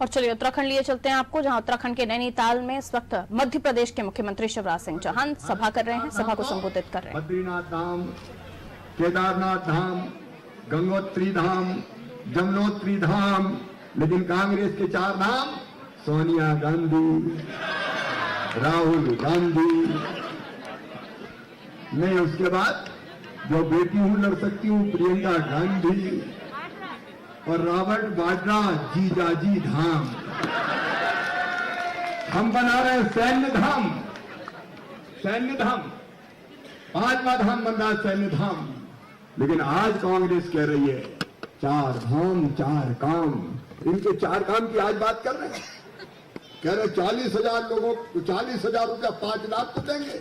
और चलिए उत्तराखंड लिए चलते हैं आपको, जहां उत्तराखंड के नैनीताल में इस वक्त मध्य प्रदेश के मुख्यमंत्री शिवराज सिंह चौहान सभा कर रहे हैं, सभा को संबोधित कर रहे हैं। बद्रीनाथ धाम, केदारनाथ धाम, गंगोत्री धाम, जमुनोत्री धाम, लेकिन कांग्रेस के 4 धाम, सोनिया गांधी, राहुल गांधी, नहीं उसके बाद जो बेटी हूं लड़ सकती हूं प्रियंका गांधी, और रॉबर्ट वाड्रा जीजाजी धाम। हम बना रहे हैं सैन्य धाम, सैन्य धाम, 5वां धाम बन रहा है सैन्य धाम। लेकिन आज कांग्रेस कह रही है 4 धाम 4 काम। इनके 4 काम की आज बात कर रहे हैं, कह रहे 40,000 लोगों को 40,000 रुपया 5 लाख तो देंगे।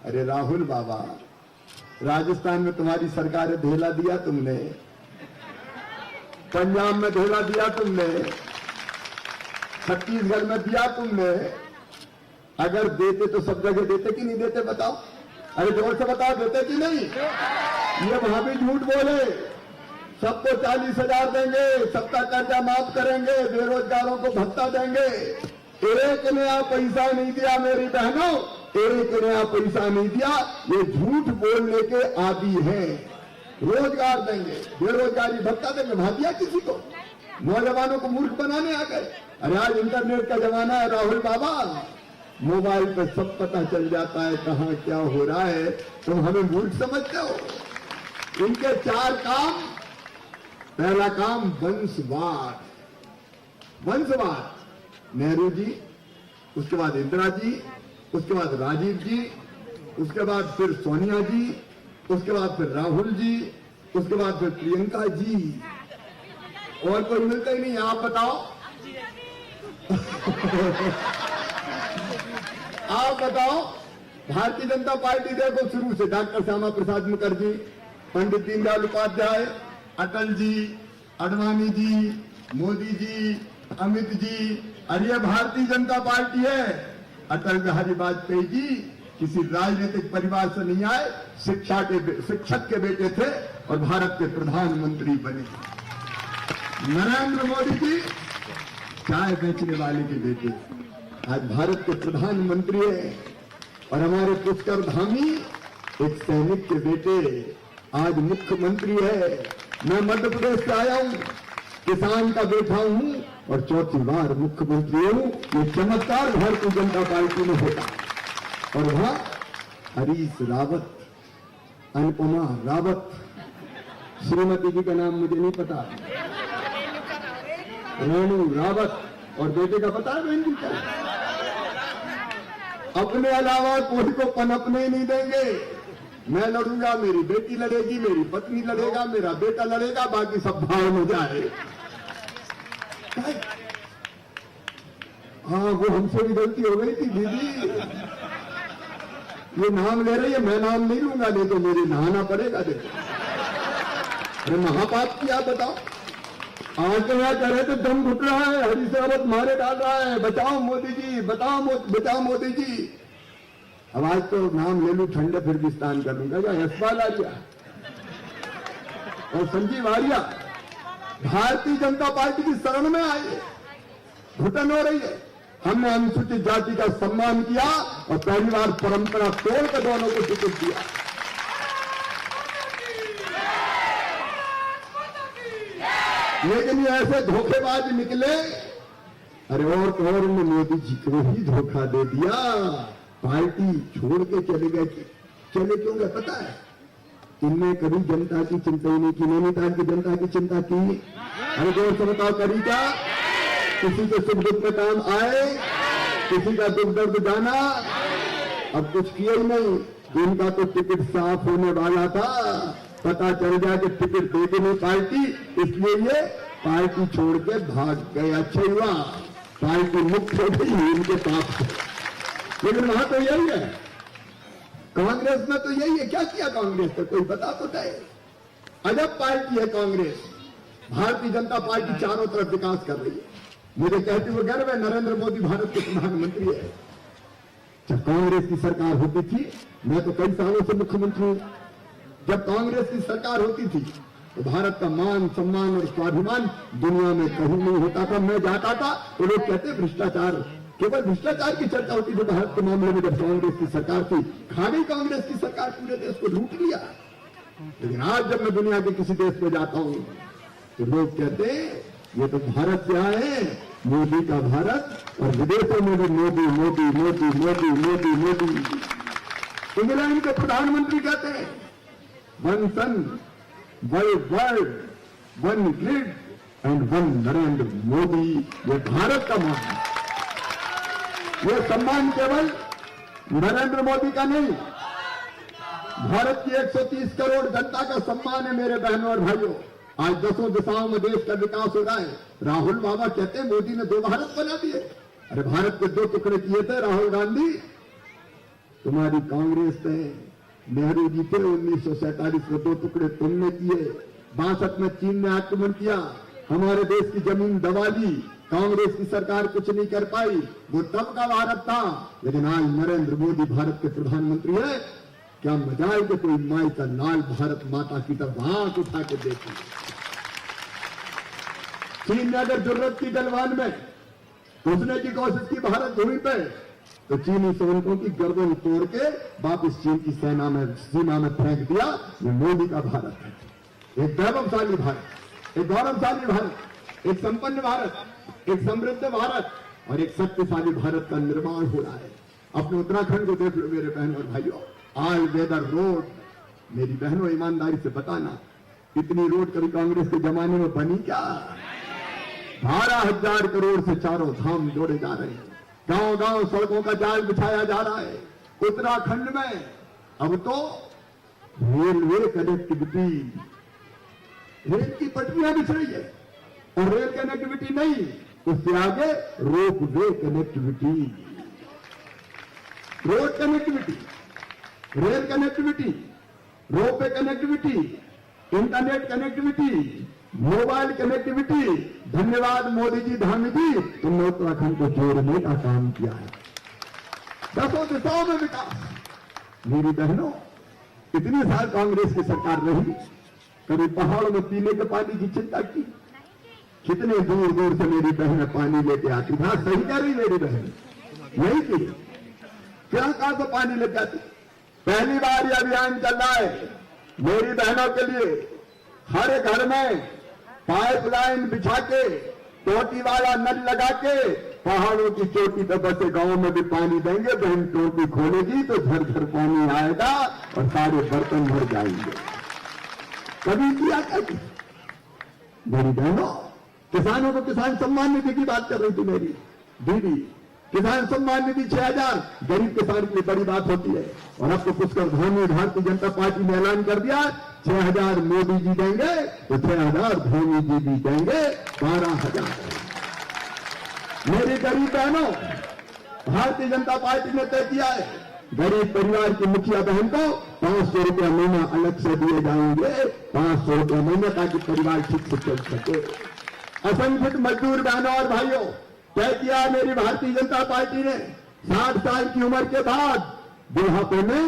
अरे राहुल बाबा, राजस्थान में तुम्हारी सरकार ने ढेला दिया तुमने, पंजाब में ढेला दिया तुमने, छत्तीसगढ़ में दिया तुमने। अगर देते तो सब जगह देते कि नहीं देते बताओ? अरे जोर से बताओ, देते कि नहीं? ये वहां भी झूठ बोले, सबको 40,000 देंगे, सबका कर्जा माफ करेंगे, बेरोजगारों को भत्ता देंगे। 1 नया पैसा नहीं दिया मेरी बहनों, 1 नया पैसा नहीं दिया। ये झूठ बोलने के आदी हैं। रोजगार देंगे, बेरोजगारी भत्ता देंगे, वहां दिया किसी को? नौजवानों को मूर्ख बनाने आ गए। अरे आज इंटरनेट का जमाना है राहुल बाबा, मोबाइल पे सब पता चल जाता है कहां क्या हो रहा है। तुम हमें मूर्ख समझते हो? इनके 4 काम। पहला काम वंशवाद, वंशवाद। नेहरू जी, उसके बाद इंदिरा जी, उसके बाद राजीव जी, उसके बाद फिर सोनिया जी, उसके बाद फिर राहुल जी, उसके बाद फिर प्रियंका जी, और कोई मिलता ही नहीं। आप बताओ आप बताओ। भारतीय जनता पार्टी देखो शुरू से डॉक्टर श्यामा प्रसाद मुखर्जी, पंडित दीनदयाल उपाध्याय, अटल जी, अडवाणी जी, मोदी जी, अमित जी, अरे ये भारतीय जनता पार्टी है। अटल बिहारी वाजपेयी जी किसी राजनीतिक परिवार से नहीं आए, शिक्षक के बेटे थे और भारत के प्रधानमंत्री बने। नरेंद्र मोदी जी चाय बेचने वाले के बेटे, आज भारत के प्रधानमंत्री है। और हमारे पुष्कर धामी एक सैनिक के बेटे आज मुख्यमंत्री है। मैं मध्य प्रदेश से आया हूं, किसान का बेटा हूं और 4थी बार मुख्यमंत्री हूं। ये चमत्कार भारतीय जनता पार्टी में होता। और वहां हरीश रावत, अनुपमा रावत, श्रीमती जी का नाम मुझे नहीं पता, रेणु रावत, और बेटे का पता है बहन जी का? अपने अलावा कोई को पनपने ही नहीं देंगे। मैं लड़ूंगा, मेरी बेटी लड़ेगी, मेरी पत्नी लड़ेगा, मेरा बेटा लड़ेगा, बाकी सब भाड़ में जाए। हाँ, वो हमसे भी गलती हो गई थी दीदी। ये नाम ले रही है, मैं नाम नहीं लूंगा, नहीं तो मेरे नहाना पड़ेगा। देखो, अरे महापाप किया बताओ। आज तो यहाँ कह रहे थे दम घुट रहा है, हरीश रावत मारे डाल रहा है, बचाओ मोदी जी, बचाओ मोदी जी। अब आज तो नाम ले लू, ठंडे फिर भी स्नान कर लूंगा। यशपाल आर्या और संजीव आर्या भारतीय जनता पार्टी की शरण में आए, घुटन हो रही है। हमने अनुसूचित जाति का सम्मान किया और पहली बार परंपरा तोड़ कर दोनों को टिकट दिया। लेकिन ये ऐसे धोखेबाज निकले। अरे और मोदी जी को ही धोखा दे दिया, पार्टी छोड़ के चले गए। चले क्यों गए पता है? इनने कभी जनता की चिंता ही नहीं की, नैनीताल की जनता की चिंता की। अरे जोर से बताओ, करी क्या? किसी के सुख दुख में काम आए, किसी का दुख दर्द जाना? अब कुछ किया ही नहीं। इनका तो टिकट साफ होने वाला था, पता चल गया कि टिकट देगी नहीं पार्टी, इसलिए ये पार्टी छोड़ के भाग गए। अच्छा हुआ, पार्टी मुक्त हो गई इनके पास से। लेकिन वहां तो यही है, कांग्रेस में तो यही है। क्या किया कांग्रेस ने? कोई बता तो दे। अजब पार्टी है कांग्रेस। भारतीय जनता पार्टी चारों तरफ विकास कर रही है। मुझे कहते हुए गर्व है, नरेंद्र मोदी भारत के प्रधानमंत्री है। जब कांग्रेस की सरकार होती थी, मैं तो कई सालों से मुख्यमंत्री हूं, जब कांग्रेस की सरकार होती थी तो भारत का मान सम्मान और स्वाभिमान दुनिया में कहीं नहीं होता था। मैं जाता था तो लोग कहते भ्रष्टाचार, केवल भ्रष्टाचार की चर्चा होती थी भारत के मामले में। जब कांग्रेस की सरकार थी, खा गई कांग्रेस की सरकार, पूरे देश को लूट लिया। लेकिन आज जब मैं दुनिया के किसी देश में जाता हूं तो लोग कहते ये तो भारत से आए हैं, मोदी का भारत, और विदेशों में भी मोदी मोदी मोदी मोदी मोदी मोदी। इंग्लैंड के प्रधानमंत्री कहते हैं one sun, one world, one grid and one Narendra Modi. ये भारत का मान है। ये सम्मान केवल नरेंद्र मोदी का नहीं, भारत की 130 करोड़ जनता का सम्मान है। मेरे बहनों और भाइयों, आज 10 दिशाओं में देश का विकास हो रहा है। राहुल बाबा कहते हैं मोदी ने 2 भारत बना दिए। अरे भारत के 2 टुकड़े किए थे राहुल गांधी, तुम्हारी कांग्रेस ने। नेहरू जी थे 1947 में, 2 टुकड़े तुमने किए। 62 में चीन ने आक्रमण किया, हमारे देश की जमीन दबा ली, कांग्रेस की सरकार कुछ नहीं कर पाई। वो तब का भारत था। लेकिन आज नरेंद्र मोदी भारत के प्रधानमंत्री है। क्या मजाल के कोई माई का लाल भारत माता की तरफ आंख उठा के देखी। चीन ने अगर जरूरत की गलवान में घुसने की कोशिश की भारत भूमि पे, तो चीनी सैनिकों की गर्दन तोड़ के वापिस चीन की सेना में, सीमा में फेंक दिया। ये मोदी का भारत है। एक वैभवशाली भारत, एक गौरवशाली भारत, एक संपन्न भारत, एक समृद्ध भारत और एक शक्तिशाली भारत का निर्माण हो रहा है। अपने उत्तराखंड को देख लो मेरे बहनों और भाइयों, ऑल वेदर रोड। मेरी बहनों ईमानदारी से बताना, इतनी रोड कभी कांग्रेस के जमाने में बनी क्या? 12,000 करोड़ से चारों धाम जोड़े जा रहे हैं। गांव गांव सड़कों का जाल बिछाया जा रहा है उत्तराखंड में। अब तो रेलवे कनेक्टिविटी, रेल की पटरियां बिछ रही है, और रेल कनेक्टिविटी नहीं, उससे आगे ropeway connectivity, road connectivity, rail connectivity, ropeway connectivity, internet connectivity, mobile connectivity. धन्यवाद मोदी जी, धामी जी, तुमने उत्तराखंड को जोड़ने का काम किया है। 10 दिशाओं में विकास। मेरी बहनों, इतनी साल कांग्रेस की सरकार रही, कभी पहाड़ों में पीने के पानी की चिंता की? कितने दूर दूर से मेरी बहनें पानी लेके आती। हाँ सही कह रही मेरी बहन, नहीं की क्या कहा तो पानी लेके आती। पहली बार यह अभियान चल रहा है मेरी बहनों के लिए। हर घर में पाइपलाइन बिछा के, टोटी वाला नल लगा के, पहाड़ों की चोटी पर बसे गांव में भी पानी देंगे। बहन टोटी खोलेगी तो झरझर पानी आएगा और सारे बर्तन भर जाएंगे। कभी किया क्या मेरी बहनों? किसानों को किसान सम्मान निधि की बात कर रही थी मेरी दीदी। किसान सम्मान निधि 6,000 गरीब किसान के लिए बड़ी बात होती है। और अब तो पुष्कर धाम में भारतीय जनता पार्टी ने ऐलान कर दिया 6,000 मोदी जी देंगे तो 6,000 धोनी जी भी देंगे 12,000। मेरी गरीब बहनों, भारतीय जनता पार्टी ने तय किया है गरीब परिवार की मुखिया बहन को 500 रुपया महीना अलग से दिए जाएंगे। 500 रुपया महीना, ताकि परिवार ठीक से चल सके। असंगठित मजदूर बहनों और भाइयों, तय किया मेरी भारतीय जनता पार्टी ने 60 साल की उम्र के बाद बुढ़ापे में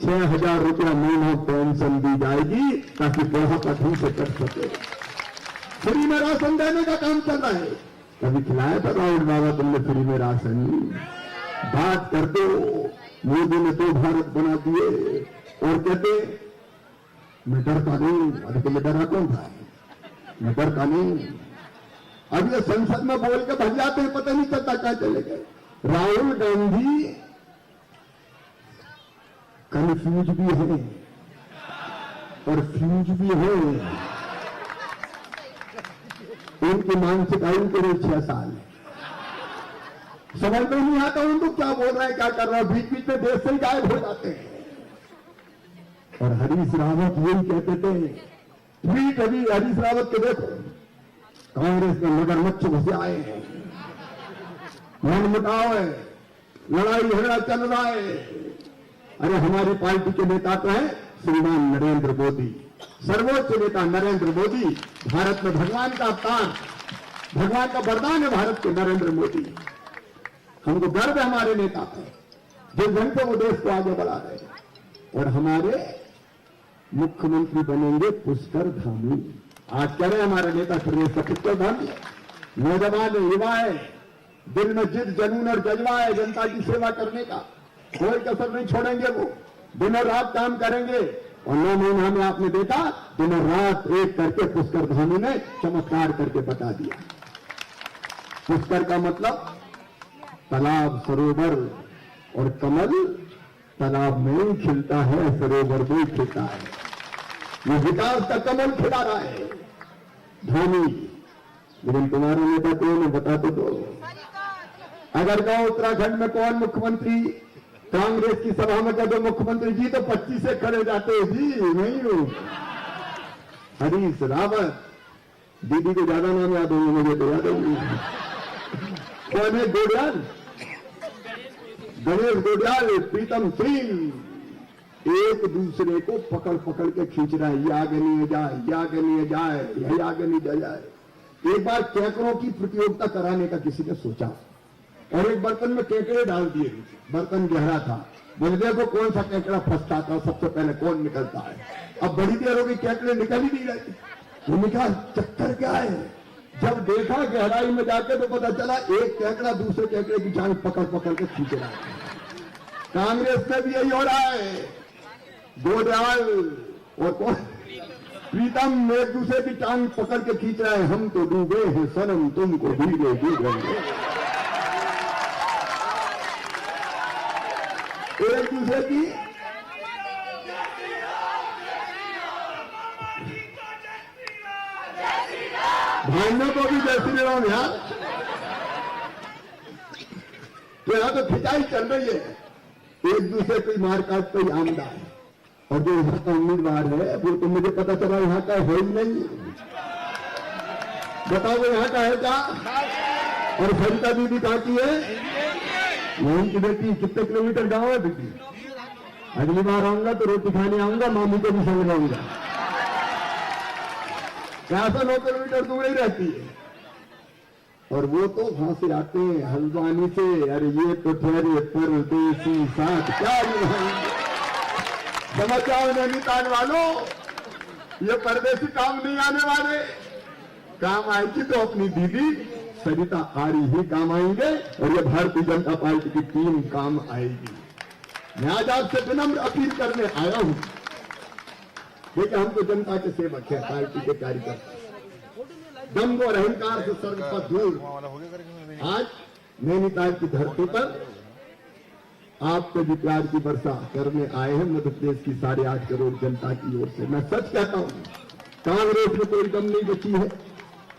6,000 रुपया महीना पेंशन दी जाएगी, ताकि बुढ़ापा ठीक से कर सके। फ्री में राशन देने का काम चल रहा है। कभी खिलाया था राहुल बाबा तुमने फ्री में राशन? बात करते हो मोदी ने 2 भारत बना दिए और कहते मैं डरता नहीं। अरे तो मैं डरा कौन था? मैं डरता नहीं। अब ये संसद में बोल के भग जाते हैं, पता नहीं चलता क्या चले गए। राहुल गांधी कंफ्यूज भी है और फ्यूज भी है। उनकी मानसिक आयु करीब 6 साल है। समझ में नहीं आता उनको क्या बोल रहा है, क्या कर रहा है। बीच बीच में देश से ही गायब हो जाते हैं। और हरीश रावत यही कहते थे, ट्वीट अभी हरीश रावत के देखो, कांग्रेस में मगरमच्छ घुसे आए हैं, मनमुटाव है, लड़ाई झगड़ा चल रहा है। अरे हमारी पार्टी के नेता तो है श्रीमान नरेंद्र मोदी, सर्वोच्च नेता नरेंद्र मोदी। भारत में भगवान का अवतार, भगवान का वरदान है भारत के नरेंद्र मोदी। हमको गर्व है हमारे नेता पर, जिस ढंग से वो देश को आगे बढ़ा रहे हैं। और हमारे मुख्यमंत्री बनेंगे पुष्कर धामी। आज कह रहे हैं हमारे नेता सुरेश पुष्कर धामी। नौजवान युवा है, दिल में जिद जुनून और जज्बा है जनता की सेवा करने का, कोई कसर नहीं छोड़ेंगे। वो दिन और रात काम करेंगे और 9 महीना में आपने देखा दिन और रात एक करके पुष्कर धामी ने चमत्कार करके बता दिया। पुष्कर का मतलब तालाब, सरोवर और कमल तालाब में ही खिलता है, सरोवर में ही खिलता है। ये विकास का कमल खिला रहा है धामी। लेकिन तुम्हारे नेता कौन है बता तो दो। अगर कहो उत्तराखंड में कौन मुख्यमंत्री, कांग्रेस की सभा में कह दो मुख्यमंत्री जी तो 25 से खड़े जाते जी नहीं हो। हरीश रावत, दीदी को ज्यादा नाम याद होंगे, मुझे तो याद होंगे। कौन है? गोडियाल, गणेश गोडियाल, प्रीतम सिंह एक दूसरे को पकड़ पकड़ के खींच रहा है। ये आगे नहीं जाए, ये आगे नहीं जाए, यही आगे नहीं जाए। एक बार केकड़ों की प्रतियोगिता कराने का किसी ने सोचा और एक बर्तन में केकड़े डाल दिए। बर्तन गहरा था, बोले देखो कौन सा केकड़ा फंसता था सबसे पहले, कौन निकलता है। अब बड़ी देर हो गई, केकड़े निकल ही नहीं रहे। उन्होंने कहा चक्कर क्या है। जब देखा गहराई में जाके तो पता चला एक केकड़ा दूसरे केकड़े की जान पकड़ पकड़ के खींच रहा है। कांग्रेस में भी यही हो रहा है। गोडियाल और कौन, प्रीतम एक दूसरे की टांग पकड़ के खींच रहे हैं। हम तो डूबे हैं सनम, तुमको भीगे डूबेंगे। एक दूसरे की भाइयों को भी जय श्री राम यार। तो यहां तो खिंचाई चल रही है, एक दूसरे की मारकाट पे आमदा है। और जो यहाँ का उम्मीदवार है वो तो मुझे पता चला यहाँ का है ही नहीं। बताओ वो यहाँ का है क्या? और सरिता दीदी कहाँ की है? यहीं की बेटी। कितने किलोमीटर गाँव है दीदी? अगली बार आऊंगा तो रोटी खाने आऊंगा, मामी को भी संग लाऊंगा। 9 किलोमीटर दूर ही रहती है। और वो तो वहां से आते हैं हल्द्वानी से। अरे ये तो ठहरे परदेसी साथ क्या समझ जाओ नैनीताल वालों, ये परदेसी काम नहीं आने वाले। काम आएगी तो अपनी दीदी सरिता आर्य ही काम आएंगे और ये भारतीय जनता पार्टी की टीम काम आएगी। मैं आज आपसे विनम्र अपील करने आया हूं। देखिए हम तो जनता के सेवक है, पार्टी के कार्यकर्ता। दम्भ और अहंकार से सर्वपद दूर आज नैनीताल की धरती पर आपको भी प्यार की वर्षा करने आए हैं मध्य प्रदेश की 8.5 करोड़ जनता की ओर से। मैं सच कहता हूं, कांग्रेस में कोई दम नहीं बची है।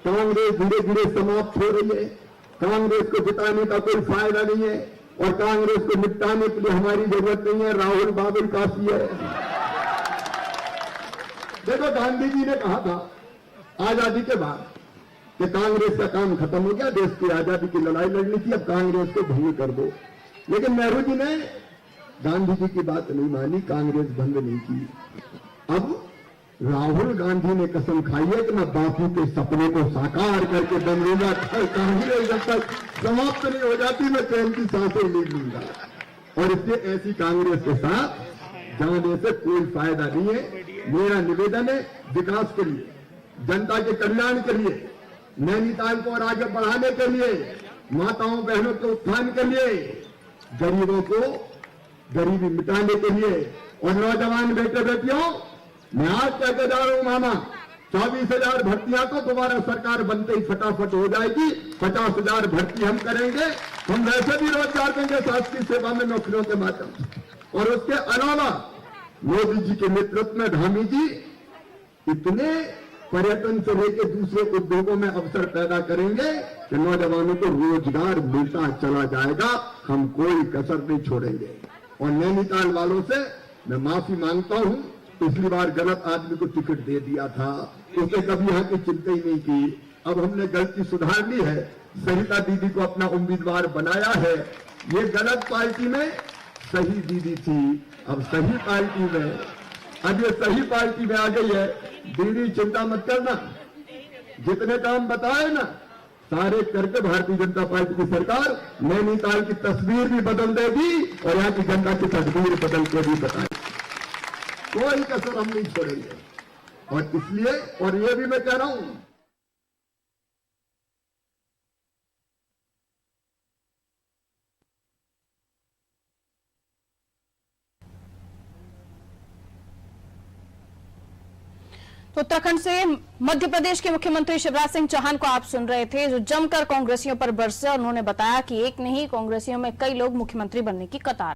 कांग्रेस धीरे धीरे समाप्त हो रही है। कांग्रेस को जिताने का कोई फायदा नहीं है और कांग्रेस को निपटाने के लिए हमारी जरूरत नहीं है। राहुल बाबुल काफी है। देखो गांधी जी ने कहा था आजादी के बाद कि कांग्रेस का काम खत्म हो गया, देश की आजादी की लड़ाई लड़नी थी, अब कांग्रेस को भंग कर दो। लेकिन नेहरू जी ने गांधी जी की बात नहीं मानी, कांग्रेस भंग नहीं की। अब राहुल गांधी ने कसम खाई है कि मैं बापू के सपने को साकार करके बन लूंगा। कांग्रेस जब तक समाप्त नहीं हो जाती मैं चैन की सांसें ले लूंगा। और इसलिए ऐसी कांग्रेस के साथ जाने से कोई फायदा नहीं है। मेरा निवेदन है विकास के लिए, जनता के कल्याण के लिए, नैनीताल को और आगे बढ़ाने के लिए, माताओं बहनों के उत्थान के लिए, गरीबों को गरीबी मिटाने के लिए और नौजवान बेटे बेटियों, मैं आज कहते जा रहा हूं मामा, 24,000 भर्तियां तो दोबारा सरकार बनते ही फटाफट हो जाएगी। 50,000 भर्ती हम करेंगे। हम वैसे भी रोजगार देंगे शासकीय सेवा में नौकरियों के माध्यम से। और उसके अलावा मोदी जी के नेतृत्व में धामी जी इतने पर्यटन से लेकर दूसरे उद्योगों में अवसर पैदा करेंगे कि नौजवानों को रोजगार मिलता चला जाएगा। हम कोई कसर नहीं छोड़ेंगे। और नैनीताल वालों से मैं माफी मांगता हूं, पिछली बार गलत आदमी को टिकट दे दिया था, उसने कभी यहाँ की चिंता ही नहीं की। अब हमने गलती सुधार ली है, सरिता दीदी को अपना उम्मीदवार बनाया है। ये गलत पार्टी में सही दीदी थी, अब सही पार्टी में, अब ये सही पार्टी में आ गई है। दीदी चिंता मत करना, जितने काम बताए ना सारे करके भारतीय जनता पार्टी की सरकार नैनीताल की तस्वीर भी बदल देगी और यहाँ की जनता की तस्वीर बदल के भी बताएगी। कोई कसर हम नहीं छोड़ेंगे। और इसलिए, और ये भी मैं कह रहा हूं, तो उत्तराखंड से मध्य प्रदेश के मुख्यमंत्री शिवराज सिंह चौहान को आप सुन रहे थे, जो जमकर कांग्रेसियों पर बरसे और उन्होंने बताया कि एक नहीं, कांग्रेसियों में कई लोग मुख्यमंत्री बनने की कतार